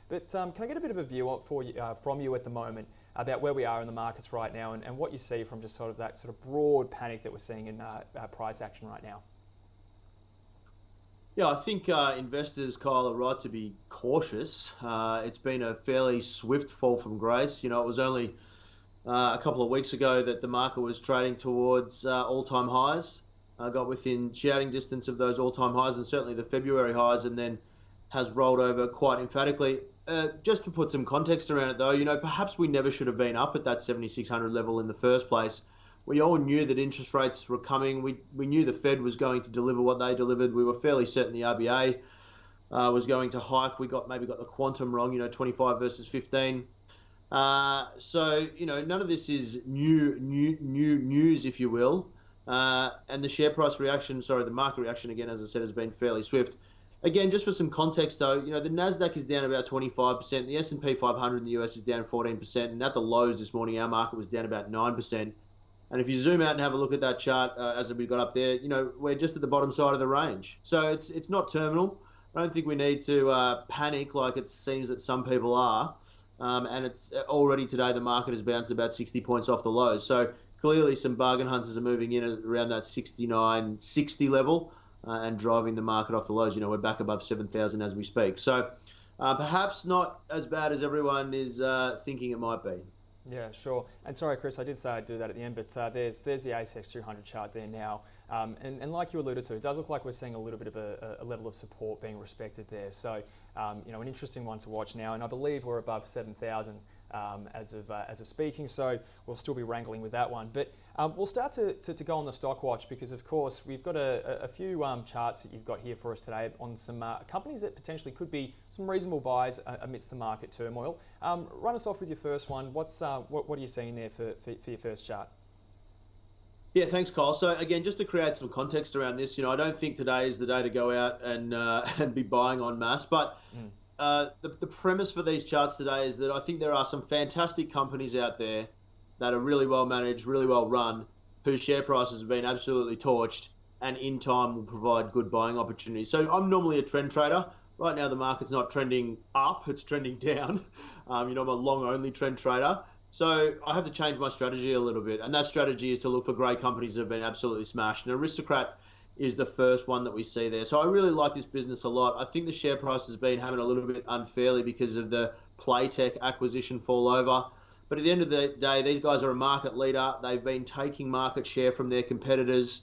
But can I get a bit of a view from you at the moment about where we are in the markets right now and what you see from just sort of that sort of broad panic that we're seeing in price action right now? Yeah, I think investors, Kyle, are right to be cautious. It's been a fairly swift fall from grace. It was only a couple of weeks ago that the market was trading towards all-time highs. Got within shouting distance of those all-time highs and certainly the February highs, and then has rolled over quite emphatically. Just to put some context around it, though, perhaps we never should have been up at that 7,600 level in the first place. We all knew that interest rates were coming. We knew the Fed was going to deliver what they delivered. We were fairly certain the RBA was going to hike. We maybe got the quantum wrong, 25 versus 15. None of this is new news, if you will. And the share price reaction, the market reaction, again, as I said, has been fairly swift. Again, just for some context, though, the Nasdaq is down about 25%. The S&P 500 in the US is down 14%. And at the lows this morning, our market was down about 9%. And if you zoom out and have a look at that chart, as we got up there, we're just at the bottom side of the range. So it's not terminal. I don't think we need to panic like it seems that some people are. And it's already today, the market has bounced about 60 points off the lows. So clearly some bargain hunters are moving in around that 69.60 level and driving the market off the lows. We're back above 7,000 as we speak. So perhaps not as bad as everyone is thinking it might be. Yeah, sure. And sorry, Chris, I did say I'd do that at the end, but there's the ASX 200 chart there now. And like you alluded to, it does look like we're seeing a little bit of a level of support being respected there. So, an interesting one to watch now. And I believe we're above 7,000 as of speaking. So we'll still be wrangling with that one. But we'll start to go on the stock watch because, of course, we've got a few charts that you've got here for us today on some companies that potentially could be some reasonable buys amidst the market turmoil. Run us off with your first one. What are you seeing there for your first chart? Yeah, thanks, Kyle. So again, just to create some context around this, I don't think today is the day to go out and be buying en masse. But the premise for these charts today is that I think there are some fantastic companies out there that are really well managed, really well run, whose share prices have been absolutely torched, and in time will provide good buying opportunities. So I'm normally a trend trader. Right now, the market's not trending up; it's trending down. I'm a long-only trend trader. So I have to change my strategy a little bit. And that strategy is to look for great companies that have been absolutely smashed. And Aristocrat is the first one that we see there. So I really like this business a lot. I think the share price has been having a little bit unfairly because of the Playtech acquisition fall over. But at the end of the day, these guys are a market leader. They've been taking market share from their competitors.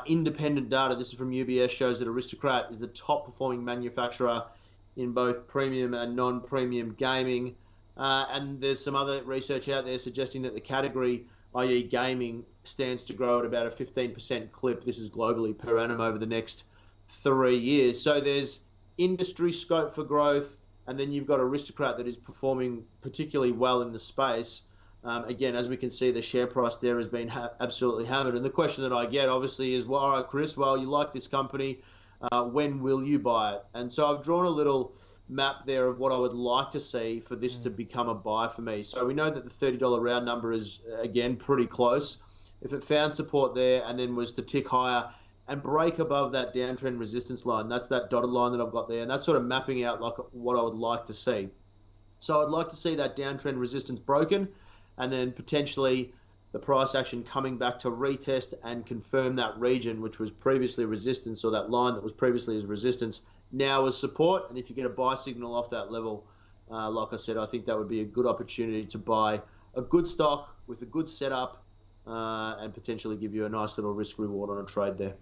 Independent data, this is from UBS, shows that Aristocrat is the top performing manufacturer in both premium and non-premium gaming. And there's some other research out there suggesting that the category, i.e. gaming, stands to grow at about a 15% clip. This is globally per annum over the next 3 years. So there's industry scope for growth. And then you've got Aristocrat that is performing particularly well in the space. Again, as we can see, the share price there has been absolutely hammered. And the question that I get, obviously, is, well, all right, Chris, well, you like this company. When will you buy it? And so I've drawn a little map there of what I would like to see for this to become a buy for me. So we know that the $30 round number is, again, pretty close. If it found support there and then was to tick higher and break above that downtrend resistance line, that's that dotted line that I've got there, and that's sort of mapping out like what I would like to see. So I'd like to see that downtrend resistance broken and then potentially the price action coming back to retest and confirm that region, which was previously resistance, or that line that was previously as resistance, now as support. And if you get a buy signal off that level, like I said, I think that would be a good opportunity to buy a good stock with a good setup and potentially give you a nice little risk reward on a trade there.